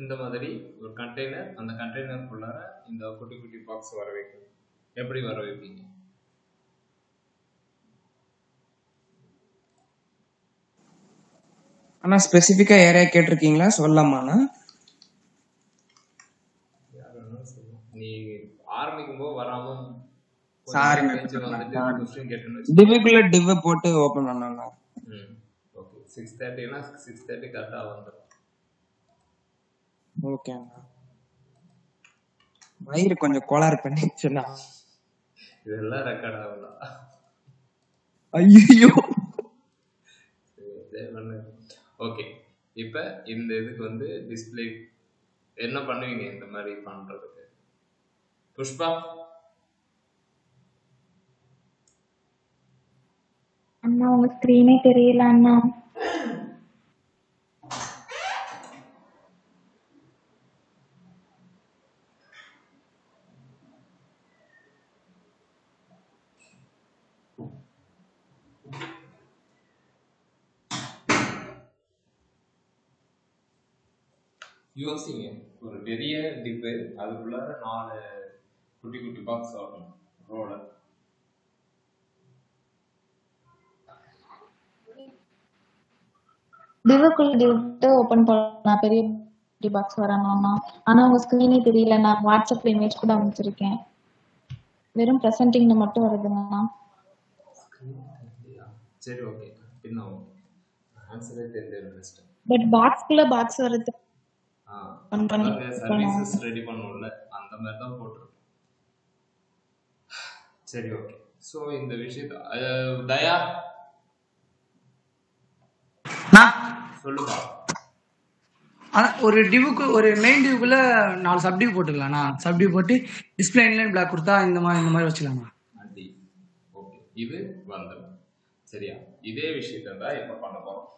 இந்த மாதிரி ஒரு கண்டெய்னர், அந்த கண்டெய்னருக்குள்ளார இந்த குட்டி குட்டி பாக்ஸ் வர வைக்கணும். எப்படி வர வைப்பீங்க? ஆனா ஸ்பெசிஃபிக்கா ஏரியா கேட்டிருக்கீங்களா? சொல்லலாமாண்ணா? யார் வேணாலும் சொல்லலாம். நீ ஆரம்பிக்கும் போது வராம சாரி, கொஸ்டின் கேட்டுன்னு டிவ்வுக்குள்ள டிவ் போட்டு ஓபன் பண்ணலாம். ஓகே, 6:30னா 6:30 கரெக்டா வந்துடும். ஓகேண்ணா. வயிறு கொஞ்சம் கோளாறு பண்ணிடுச்சுண்ணா. இதெல்லாம் ரெக்கார்ட் ஆகுதா? ஐயோ. ஓகே, இப்ப இந்த இதுக்கு வந்து டிஸ்பிளே என்ன பண்ணுவீங்க இந்த மாதிரி பண்றதுக்கு? புஷ்பா? அண்ணா உங்க ஸ்கிரீனே தெரியல அண்ணா. யோசிங்க, ஒரு பெரிய டிப்பு, அதுக்குள்ளார 4 குட்டி குட்டி பாக்ஸ் வரணும். ரோலர் டிவுக்குள்ள டிவ் ஓபன் பண்ணலாம், பெரிய பாக்ஸ் வரணும்னா. ஆனா உங்க ஸ்கிரீனே தெரியல. நான் வாட்ஸ்அப்ல இமேஜ் கூட அனுப்பிச்சிருக்கேன். வெறும் பிரசன்டிங்ல மட்டும் வருதுங்கண்ணா. சரி, ஓகே, பின்ன ஆன்சரே தெரியல. பட் பாக்ஸ்க்குள்ள பாக்ஸ் வருது. சர்வீசஸ் ரெடி பண்ணுவோம்ல, அந்த மாதிரி தான் போட்டிருக்கேன். சரி, ஓகே. ஸோ இந்த விஷயத்த தயா சொல்லுப்பா. ஒரு டிவுக்கு, ஒரு மெயின் டிவுக்குள்ள 4 சப்டிவ் போட்டுக்கலாம்ண்ணா. சப்டிவ் போட்டு டிஸ்பிளே இன்லைன் பிளாக் கொடுத்தா இந்த மாதிரி வச்சுக்கலாமா? ஓகே, இது வந்துடும். சரியா? இதே விஷயத்த தான் இப்ப பண்ண போறோம்.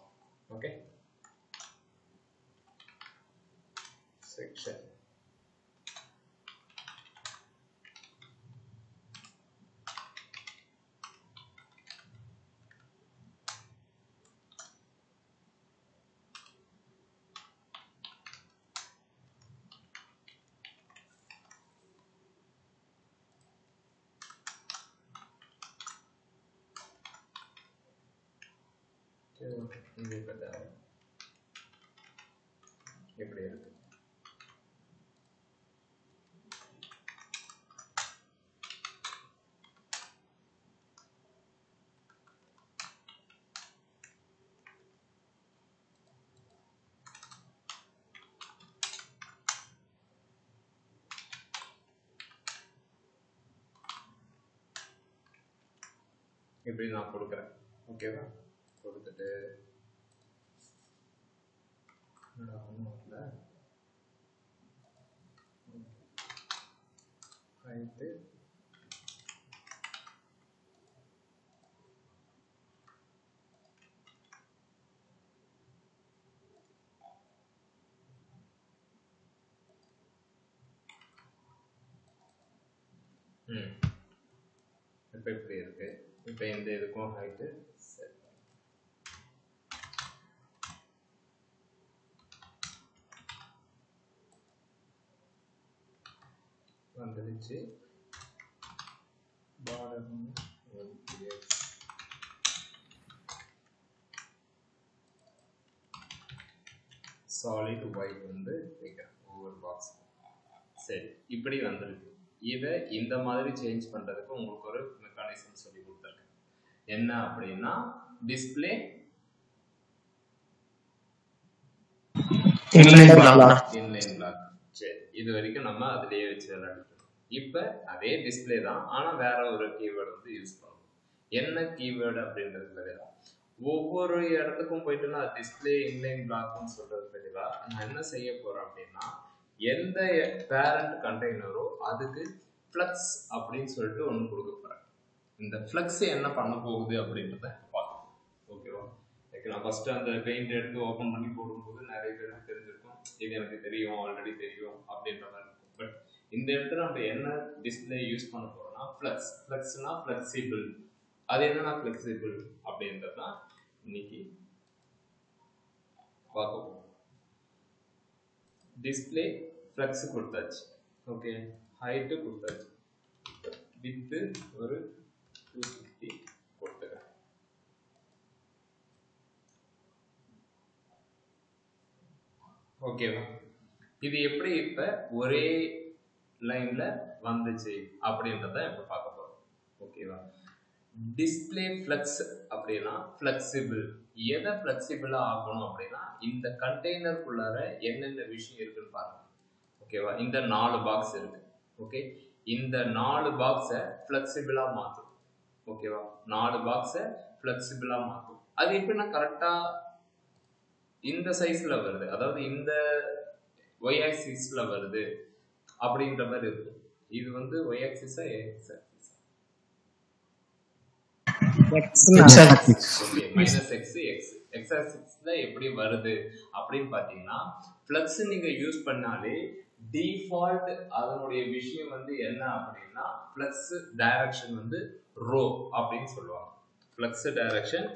ஓகே, செக்ஷன் எப்படி இருக்கு? இப்படி நான் கொடுக்குறேன். ஓகேவா? கொடுத்துட்டு ஒன்றும் இல்லை, ரைட்டு. இப்போ இப்படி இருக்கு. இப்போ இந்த இதுக்கும் ஹைட்டு செட் வந்துடுச்சு. பார்டர் சாலிட் ஒயிட் வந்து வைக்கிறேன் ஒவ்வொரு பாக்ஸ். சரி, இப்படி வந்துருக்கு. இதை இந்த மாதிரி சேஞ்ச் பண்றதுக்கு உங்களுக்கு ஒரு மெக்கானிசம் சொல்லி கொடுத்துருக்கேன். என்ன அப்படின்னா, டிஸ்பிளே இன்லைன் பிளாக். சரி, இது வரைக்கும் நம்ம அதிலேயே வச்சு விளையாடிட்டோம். இப்போ அதே டிஸ்பிளே தான், ஆனா வேற ஒரு கீவேர்டு வந்து யூஸ் பண்ணணும். என்ன கீவேர்டு அப்படின்றது பதிலாக ஒவ்வொரு இடத்துக்கும் போயிட்டு நான் டிஸ்பிளே இன்லைன் பிளாக்னு சொல்றது பதிலாக நான் என்ன செய்ய போறேன் அப்படின்னா, எந்த பேரண்ட் கண்டெய்னரோ அதுக்கு ஃப்ளக்ஸ் அப்படின்னு சொல்லிட்டு ஒன்று கொடுக்க போறேன். இந்த ஃப்ளக்ஸ் என்ன பண்ண போகுது அப்படின்றத பார்க்கலாம். ஓகேவா? நான் ஃபர்ஸ்ட் அந்த பெயிண்ட் எடுத்து ஓப்பன் பண்ணி போடும்போது நிறைய பேருக்கு தெரிஞ்சிருக்கும், இது எனக்கு தெரியும், ஆல்ரெடி தெரியும் அப்படின்ற மாதிரி இருக்கும். பட் இந்த இடத்துல நம்ம என்ன டிஸ்பிளே யூஸ் பண்ண போறோம்னா ஃப்ளக்ஸ். ஃப்ளக்ஸ்னா ஃப்ளெக்சிபிள். அது என்னன்னா ஃப்ளெக்சிபிள் அப்படின்றது தான் இன்னைக்கு பார்க்க போறோம். டிஸ்பிளே ஃப்ளக்ஸ் கொடுத்தாச்சு. ஓகே, ஹைட்டு கொடுத்தாச்சு. வித்து ஒரு 250 கொடுத்துக்கிறேன். ஓகேவா? இது எப்படி இப்ப ஒரே லைன்ல வந்துச்சு அப்படின்றத இப்ப பார்க்க போறோம். ஓகேவா? டிஸ்பிளே ஃப்ளக்ஸ் அப்படின்னா ஃப்ளெக்சிபிள். எதை ஃப்ளெக்சிபிளா ஆக்கணும் அப்படின்னா இந்த கண்டெய்னருக்குள்ளார என்னென்ன விஷயம் இருக்குன்னு பாருங்க. ஓகேவா? இந்த 4 பாக்ஸ் இருக்கு. ஓகே, இந்த 4 பாக்ஸை ஃப்ளெக்சிபிளா மாற்றும். ஓகேவா? 4 பாக்ஸை ஃப்ளெக்சிபிளா மாற்றும். அது எப்படின்னா கரெக்டா இந்த சைஸ்ல வருது, அதாவது இந்த ஒய் ஆக்சிஸ்ல வருது அப்படின்ற மாதிரி இருக்கு. இது வந்து ஒய் ஆக்சிஸா எக்ஸ் ஆக்சிஸா? Okay, minus X X X ஆக்சிஸ்ல எப்படி வருது அப்படின்னு பாத்தீங்கன்னா ஃப்ளக்ஸ் நீங்க யூஸ் பண்ணாலே டிஃபால்ட் அதனுடைய விஷயம் வந்து என்ன அப்படின்னா ஃப்ளக்ஸ் டைரக்ஷன் வந்து ரோ அப்படின்னு சொல்லுவாங்க. ஃப்ளக்ஸ் டைரக்ஷன்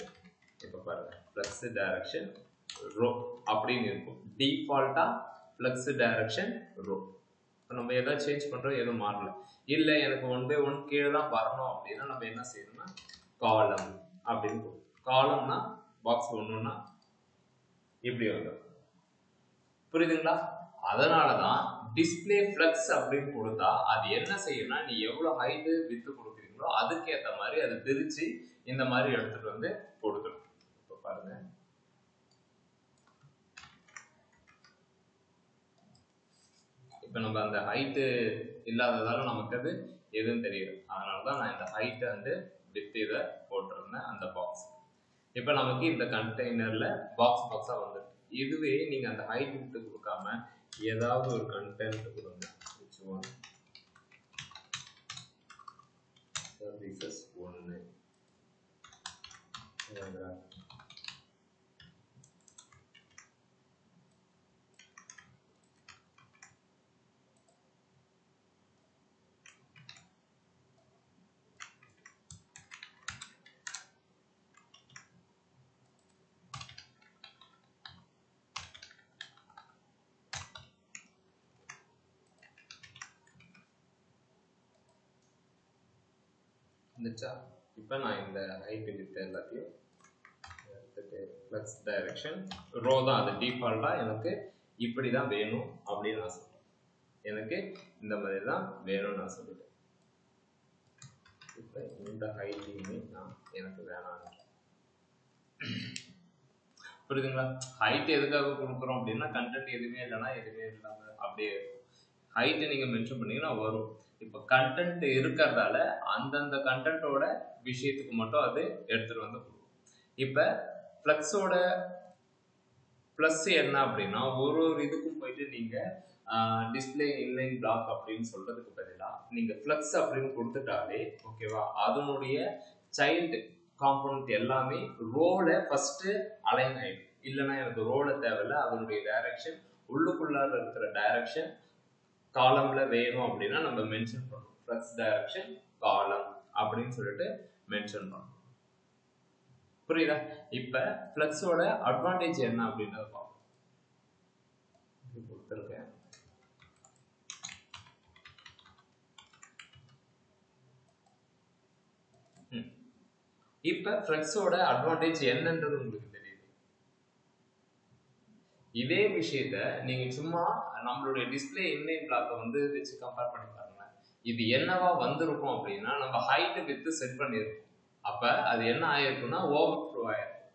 இப்ப பாருங்க, ஃப்ளக்ஸ் டைரக்ஷன் ரோ அப்படின்னு இருக்கும். டிஃபால்ட்டா ஃப்ளக்ஸ் டைரக்ஷன் ரோ. நம்ம எதாவது சேஞ்ச் பண்றோம், எதுவும் மாறல. இல்ல எனக்கு 1 by 1 கீழே தான் வரணும் அப்படின்னா நம்ம என்ன செய்யணும்னா காலம் அப்படின்னு. காலம்னா பாக்ஸ் ஒண்ணுன்னா இப்படி வந்துடும். புரியுதுங்களா? அதனாலதான் டிஸ்பிளே ஃப்ளக்ஸ் அப்படின்னு கொடுத்தா அது என்ன செய்யும்னா நீ எவ்வளவு ஹைட்டு வித்து கொடுக்குறீங்களோ அதுக்கேற்ற மாதிரி அது பிரிச்சு இந்த மாதிரி எடுத்துட்டு வந்து கொடுத்துடும். இப்ப பாருங்க, இப்ப நம்ம அந்த ஹைட்டு இல்லாததால நமக்கு அது எதுவும் தெரியுது. அதனாலதான் நான் இந்த ஹைட்டை வந்து வித் இதை போட்டிருந்தேன் அந்த பாக்ஸ். இப்ப நமக்கு இந்த கண்டெய்னர்ல பாக்ஸ் பாக்ஸா வந்துருக்கு. இதுவே நீங்க அந்த ஹைட் வித்து கொடுக்காம ஏதாவது ஒரு கண்டென்ட் கொடுங்க. சர்வீசஸ் 1 இருந்துச்சா? இப்போ நான் இந்த ஹைட் வித் எல்லாத்தையும் எடுத்துட்டு ஃப்ளக்ஸ் டைரக்ஷன் ரோ தான், அது டிஃபால்ட்டா எனக்கு இப்படி தான் வேணும் அப்படின்னு நான் சொல்றேன். எனக்கு இந்த மாதிரி தான் வேணும்னு நான் சொல்லிட்டேன். இப்போ இந்த ஹைட்டையுமே நான் எனக்கு வேணாம். புரியுதுங்களா? ஹைட் எதுக்காக கொடுக்குறோம் அப்படின்னா கண்டென்ட் எதுவுமே இல்லைன்னா எதுவுமே இல்லாம அப்படியே ஹைட்டை நீங்க மென்ஷன் பண்ணீங்கன்னா வரும். இப்போ கண்டென்ட் இருக்கிறதால அந்தந்த கண்டென்ட்டோட விஷயத்துக்கு மட்டும் அது எடுத்துட்டு வந்து கொடுக்கும். இப்போ ஃப்ளக்ஸோட ப்ளஸ் என்ன அப்படின்னா ஒரு இதுக்கும் போயிட்டு நீங்க டிஸ்பிளே இன்லைன் பிளாக் அப்படின்னு சொல்றதுக்கு பதிலாக நீங்க ஃப்ளக்ஸ் அப்படின்னு கொடுத்துட்டாலே ஓகேவா, அதனுடைய சைல்டு காம்பனண்ட் எல்லாமே ரோல ஃபர்ஸ்ட் அலைன் ஆயிடும். இல்லைன்னா எனக்கு ரோல தேவையில்ல, அதனுடைய டைரக்ஷன் உள்ளுக்குள்ளார இருக்கிற டைரக்ஷன் காலம்ல வேணும் அப்படின்னா நம்ம மென்ஷன் பண்ணணும். ஃப்ளக்ஸ் டைரக்ஷன் காலம் அப்படின்னு சொல்லிட்டு மென்ஷன் பண்ணணும். புரியுதா? இப்ப ஃப்ளக்ஸோட அட்வான்டேஜ் என்ன அப்படின்றத பார்ப்போம். கொடுத்துருக்கேன். இப்ப ஃப்ளக்ஸோட அட்வான்டேஜ் என்னன்றது உங்களுக்கு தெரியுது. இதே விஷயத்த நீங்க சும்மா நம்மளுடைய டிஸ்பிளே இன்லைன் பிளாக்கை வந்து வச்சு கம்பேர் பண்ணி பாருங்க. இது என்னவா வந்திருக்கும் அப்படின்னா நம்ம ஹைட் வித் செட் பண்ணிருக்கோம். அப்ப அது என்ன ஆயிருக்கும்னா ஓவர் ஃப்ளோ ஆயிருக்கும்.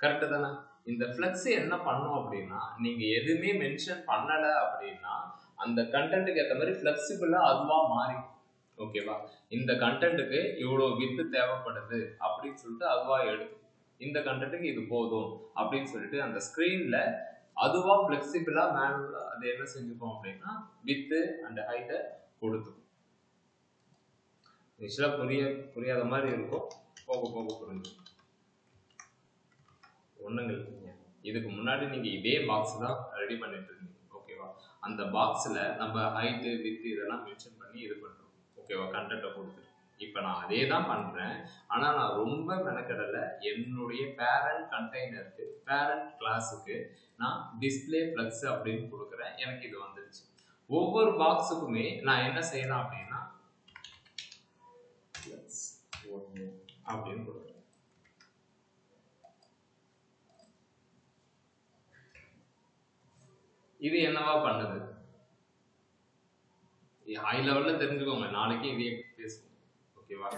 கரெக்டு தானே? இந்த ஃப்ளக்ஸ் என்ன பண்ணும் அப்படின்னா நீங்க எதுவுமே மென்ஷன் பண்ணல அப்படின்னா அந்த கண்டென்ட்டுக்கு ஏற்ற மாதிரி ஃபிளெக்சிபிளா அதுவா மாறிடும். ஓகேவா? இந்த கண்டென்ட்டுக்கு இவ்வளோ வித்து தேவைப்படுது அப்படின்னு சொல்லிட்டு அதுவா எடுக்கும். இந்த கண்டென்ட்டுக்கு இது போதும் அப்படின்னு சொல்லிட்டு அந்த ஸ்கிரீன்ல அதுவா ஃபிளெக்சிபிளா மேனுவலா அது என்ன செஞ்சுக்கும் அப்படின்னா வித்து அண்ட் ஹைட்டை கொடுத்துக்கும். ஆக்சுவலா புரியாத மாதிரி இருக்கும், போக போக புரிஞ்சு ஒண்ணுங்க இல்லைங்க. இதுக்கு முன்னாடி நீங்க இதே பாக்ஸ் தான் ரெடி பண்ணிட்டு இருந்தீங்க. ஓகேவா? அந்த பாக்ஸ்ல நம்ம ஹைட்டு வித்து இதெல்லாம் மென்ஷன் பண்ணி இது பண்றோம். ஓகேவா? கண்டென்ட்டை கொடுத்துட்டு இப்போ நான் அதே தான் பண்ணுறேன். ஆனால் நான் ரொம்ப மெனக்கடலை. என்னுடைய பேரண்ட் கண்டெய்னருக்கு பேரண்ட் கிளாஸுக்கு நான் டிஸ்பிளே ஃப்ளக்ஸ் அப்படின்னு கொடுக்குறேன். எனக்கு இது வந்துருச்சு. ஒவ்வொரு பாக்ஸுக்குமே நான் என்ன செய்யலாம் அப்படின்னா அப்படின்னு கொடுக்குறேன். இது என்னவா பண்ணுது? ஹை லெவல்ல தெரிஞ்சுக்கோங்க, நாளைக்கு இதையே பேசுவோம். ஓகேவா?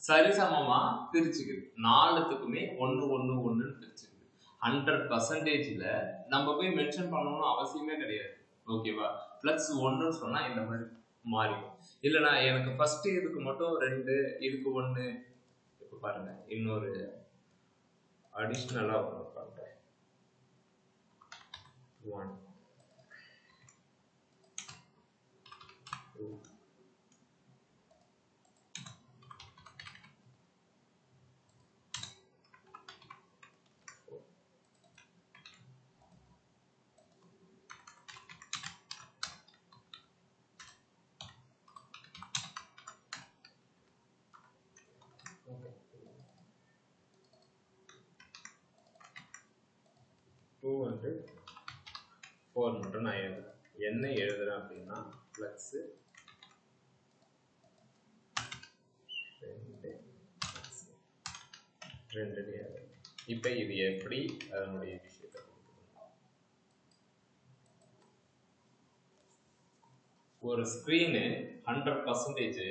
சரிசமமா பிரிச்சுக்குது. 4த்துக்குமே 1 1 1 பிரிச்சுக்குது. 100%ல நம்ம போய் மென்ஷன் பண்ணணும்னு அவசியமே கிடையாது. ஓகேவா? பிளஸ் 1 சொன்னா இந்த மாதிரி மாறிடும். இல்லைனா எனக்கு ஃபர்ஸ்ட் இதுக்கு மட்டும் 2, இதுக்கு 1. இப்ப பாருங்க, இன்னொரு அடிஷ்னலா ஒன்று பண்றேன். 1 2 2 வந்து 4 மட்டும் நான் எழுதுறேன். என்ன எழுதுறேன் அப்படின்னா ஃப்ளக்ஸ் 2 இப்போ இது எப்படி அதனுடைய விஷயத்தை ஒரு ஸ்க்ரீனு 100%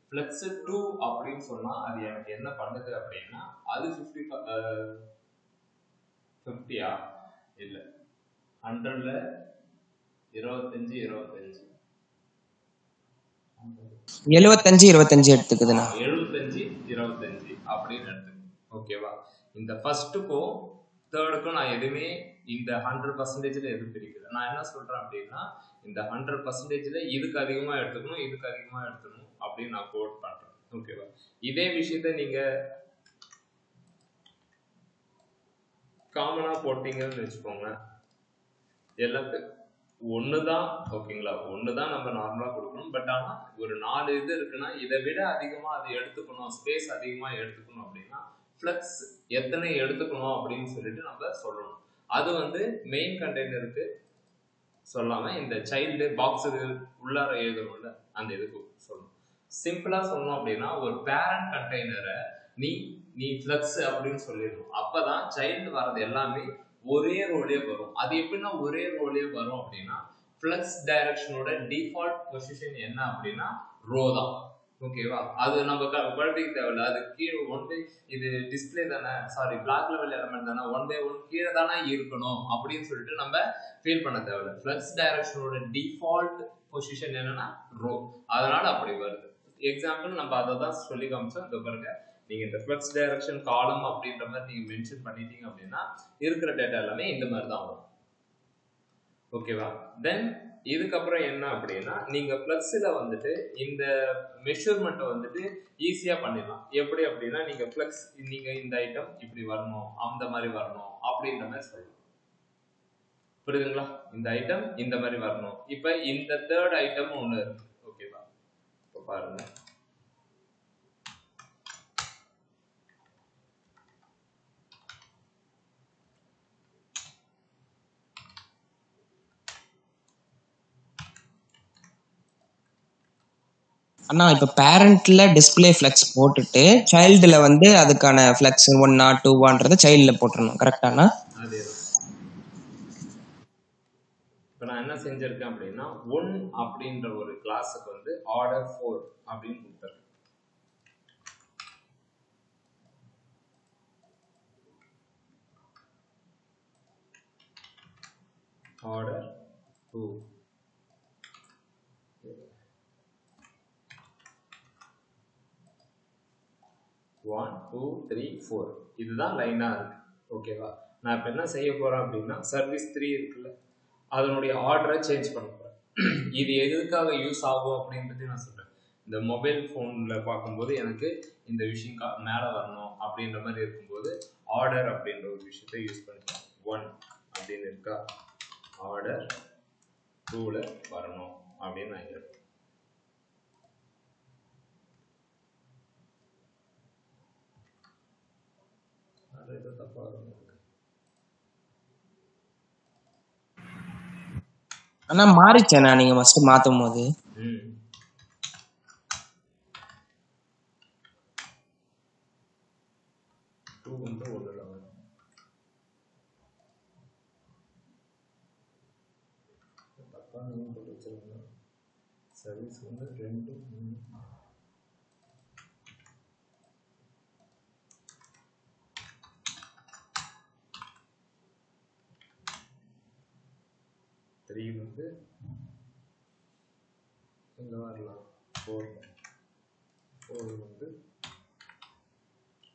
ஃப்ளக்ஸ் 2 அப்படின்னு சொன்னா அது எனக்கு என்ன பண்ணுது அப்படின்னா அது 50யா இல்லை 100ல 25 75 எடுத்துக்குதுண்ணா. 75 25 அப்படின்னு எடுத்துக்கணும். ஓகேவா? இந்த ஃபர்ஸ்ட்டுக்கும் தேர்டுக்கும் நான் எதுவுமே இந்த 100%ல எதுவும் பிரிக்கல. நான் என்ன சொல்றேன் அப்படின்னா இந்த 100%ல இதுக்கு அதிகமா எடுத்துக்கணும், இதுக்கு அதிகமா எடுத்துக்கணும் அப்படின்னு நான் கோட் பண்றேன். ஓகேவா? இதே விஷயத்த நீங்க காமனா போட்டீங்கன்னு வச்சுக்கோங்க, எல்லாத்துக்கும் ஒண்ணுதான். ஓகேங்களா? ஒண்ணுதான் நம்ம நார்மலா கொடுக்கணும். பட் ஆனா ஒரு 4 இது இருக்குன்னா இதை விட அதிகமா அதை எடுத்துக்கணும், ஸ்பேஸ் அதிகமா எடுத்துக்கணும் அப்படின்னா ஃப்ளக்ஸ் எத்தனை எடுத்துக்கணும் அப்படின்னு சொல்லிட்டு நம்ம சொல்லணும். அது வந்து மெயின் கண்டெய்னருக்கு சொல்லாம இந்த சைல்டு பாக்ஸ் உள்ளார எழுதணும்ல அந்த இதுக்கு சொல்லணும். சிம்பிளா சொல்லணும் அப்படின்னா ஒரு பேரண்ட் கண்டெய்னரை நீ ஃப்ளக்ஸ் அப்படின்னு சொல்லிடணும். அப்பதான் சைல்டு வர்றது எல்லாமே ஒரே ரோலே வரும். அது எப்படின்னா ஒரே ரோலே வரும் அப்படின்னா ஃப்ளக்ஸ் டைரக்ஷனோட டிஃபால்ட் பொசிஷன் என்ன அப்படின்னா ரோ தான். ஓகேவா? அது நம்ம குழப்பிக்க தேவையில்ல. அது கீழே 1 இது டிஸ்பிளே தானே, சாரி பிளாக் லெவல் எலமெண்ட் தானே, 1/1 கீழே தானே இருக்கணும் அப்படின்னு சொல்லிட்டு நம்ம ஃபீல் பண்ண தேவையில்ல. ஃப்ளக்ஸ் டைரக்ஷனோட டிஃபால்ட் பொசிஷன் என்னன்னா ரோ, அதனால அப்படி வருது. எக்ஸாம்பிள் நம்ம அதை தான் சொல்லி காமிச்சோம். இந்த பாருங்க, நீங்க இந்த ஃப்ளக்ஸ் டைரக்ஷன் காலம் அப்படின்ற மாதிரி நீங்க மென்ஷன் பண்ணிட்டீங்க அப்படின்னா இருக்கிற டேட்டா எல்லாமே இந்த மாதிரி தான் வரும். ஓகேவா? தென் இதுக்கப்புறம் என்ன அப்படின்னா நீங்க ஃப்ளக்ஸ்ல வந்துட்டு இந்த மெஷர்மெண்ட்டை வந்துட்டு ஈஸியா பண்ணிடலாம். எப்படி அப்படின்னா நீங்க ஃப்ளக்ஸ் நீங்க இந்த ஐட்டம் இப்படி வரணும், அந்த மாதிரி வரணும் அப்படின்ற மாதிரி சொல்லலாம். புரியுதுங்களா? இந்த ஐட்டம் இந்த மாதிரி வரணும். இப்ப இந்த தேர்ட் ஐட்டம் ஒண்ணு இருக்கு. ஓகேவா? இப்ப பாருங்க, அண்ணா இப்ப பேரண்ட்ல டிஸ்பிளே ஃபிளக்ஸ் போட்டுட்டு சைல்டுல வந்து அதுக்கான ஃபிளக்ஸ் 1 2 சைல்டுல போட்டுறணும். கரெக்டாண்ணா? அதேதான். இப்ப நான் என்ன செஞ்சிருக்கேன் அப்படின்னா 1 அப்படின்ற ஒரு கிளாஸுக்கு வந்து ஆர்டர் 4 அப்படின்னு கொடுத்துருக்கேன். ஆர்டர் 2 1 2 3 4 இதுதான் லைனா இருக்கு. ஓகேவா? நான் இப்ப என்ன செய்ய போறேன் அப்படின்னா சர்வீஸ் 3 இருக்குல்ல, அதனுடைய ஆர்டரை சேஞ்ச் பண்ண போறேன். இது எதுக்காக யூஸ் ஆகும் அப்படின்றது நான் சொல்றேன். இந்த மொபைல் போன்ல பார்க்கும்போது எனக்கு இந்த விஷயம் மேல வரணும் அப்படின்ற மாதிரி இருக்கும்போது ஆர்டர் அப்படின்ற ஒரு விஷயத்தை யூஸ் பண்ணிக்கலாம். 1 அப்படின்னு இருக்கா, ஆர்டர் 2ல வரணும் அப்படின்னு நான் இருக்கேன். இது தப்பா வரும். ஆனா மாறிச்சேண்ணா நீங்க ஃபர்ஸ்ட் மாத்தும் போது. சர்வீஸ் வந்து 2 3 வந்து எங்க வரலாம் 4 வந்து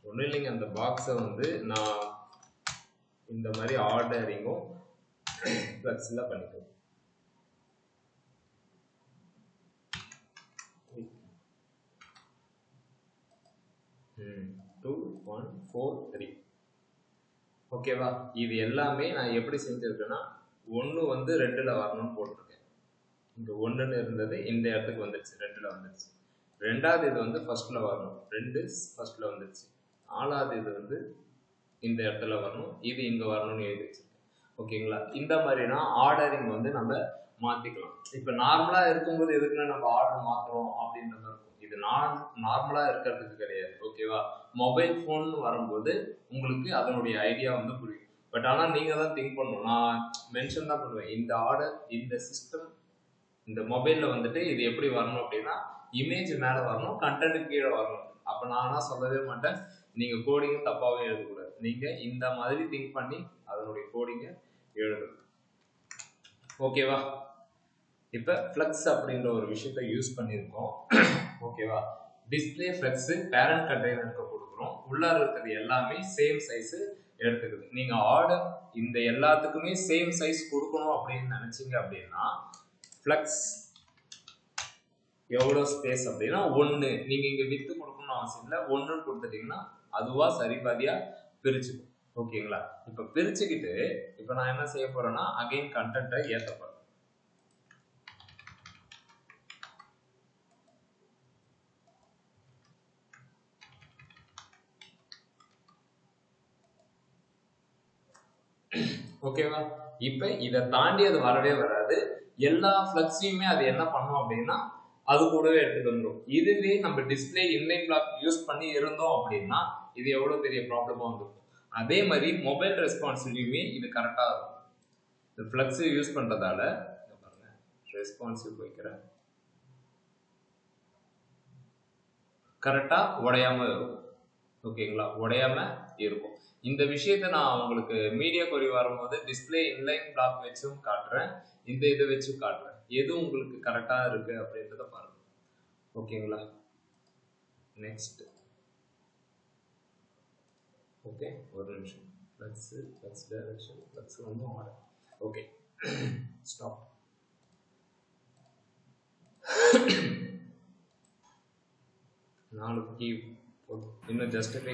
ஒன்றும் இல்லைங்க. அந்த பாக்ஸை வந்து நான் இந்த மாதிரி ஆர்டரிங்கும் ஃப்ளெக்ஸில் பண்ணிக்குவேன். 2 1 4 3 ஓகேவா? இது எல்லாமே நான் எப்படி செஞ்சிருக்கேன்னா 1 வந்து 2ல் வரணும்னு போட்டிருக்கேன். இங்கே 1ன்னு இருந்தது இந்த இடத்துக்கு வந்துடுச்சு, 2ல் வந்துடுச்சு. 2வது இது வந்து ஃபர்ஸ்ட்ல வரணும், 2 ஃபர்ஸ்ட்ல வந்துடுச்சு. 4வது இது வந்து இந்த இடத்துல வரணும், இது இங்கே வரணும்னு எழுதி வச்சிருக்கேன். ஓகேங்களா? இந்த மாதிரினா ஆர்டரிங் வந்து நம்ம மாற்றிக்கலாம். இப்போ நார்மலாக இருக்கும்போது எதுக்குன்னா நம்ம ஆர்டர் மாற்றுறோம் அப்படின்ற மாதிரி இருக்கும். இது நார்மலாக இருக்கிறதுக்கு கிடையாது. ஓகேவா? மொபைல் ஃபோன் வரும்போது உங்களுக்கு அதனுடைய ஐடியா வந்து புரியும். பட் ஆனால் நீங்கள் தான் திங்க் பண்ணணும். நான் மென்ஷன் தான் பண்ணுவேன், இந்த ஆர்டர் இந்த சிஸ்டம் இந்த மொபைலில் வந்துட்டு இது எப்படி வரணும் அப்படின்னா இமேஜ் மேலே வரணும், கண்டென்ட் கீழே வரணும். அப்போ நான் சொல்லவே மாட்டேன் நீங்கள் கோடிங் தப்பாகவே எழுதக்கூடாது. நீங்கள் இந்த மாதிரி திங்க் பண்ணி அதனுடைய கோடிங்கை எழுதணும். ஓகேவா? இப்போ ஃப்ளெக்ஸ் அப்படின்ற ஒரு விஷயத்த யூஸ் பண்ணியிருக்கோம். ஓகேவா? டிஸ்பிளே ஃப்ளெக்ஸு பேரண்ட் கண்டெய்னருக்கு கொடுக்குறோம். உள்ளார இருக்கிறது எல்லாமே சேம் சைஸு எடுத்துக்குது. நீங்கள் ஆர்டர் இந்த எல்லாத்துக்குமே சேம் சைஸ் கொடுக்கணும் அப்படின்னு நினச்சிங்க அப்படின்னா ஃப்ளெக்ஸ் எவ்வளோ ஸ்பேஸ் அப்படின்னா 1. நீங்கள் இங்கே வித்து கொடுக்கணும்னு அவசியம் இல்லை, 1ன்னு கொடுத்துட்டீங்கன்னா அதுவாக சரிபாதியாக பிரிச்சுக்கும். ஓகேங்களா? இப்போ பிரிச்சுக்கிட்டு இப்போ நான் என்ன செய்ய போறேன்னா அகைன் கண்டென்ட்டை ஏற்ற போறேன். ஓகேவா? இப்போ இதை தாண்டி அது வரவே வராது. எல்லா ஃப்ளெக்ஸையுமே அது என்ன பண்ணும் அப்படின்னா அது கூடவே எடுத்துட்டு வந்துடும். இதுவே நம்ம டிஸ்பிளே இன்லைன் பிளாக் யூஸ் பண்ணி இருந்தோம் அப்படின்னா இது எவ்வளோ பெரிய ப்ராப்ளமாக வந்துருக்கும். அதே மாதிரி மொபைல் ரெஸ்பான்சிவ்லையுமே இது கரெக்டாக இருக்கும். இந்த ஃப்ளெக்ஸ் யூஸ் பண்ணுறதால பாருங்க ரெஸ்பான்சிவ் வைக்கிறேன், கரெக்டாக உடையாம இருக்கும். ஓகேங்களா? உடையாம இருக்கும். இந்த விஷயத்த நான் உங்களுக்கு மீடியா கொரி வரும்போது டிஸ்பிளே இன்லைன் பிளாக் வச்சும் காட்டுறேன், இந்த இதை வச்சும் காட்டுறேன். எது உங்களுக்கு கரெக்டாக இருக்கு அப்படின்றத பாருங்க. ஓகேங்களா? நெக்ஸ்ட் ஓகே ஒரு நிமிஷம். ஃப்ளெக்ஸ் டைரக்ஷன் ஃப்ளெக்ஸ் வந்து ஆர்டர். Okay stop. நாலு கீ இன்னும் ஜஸ்டிஃபை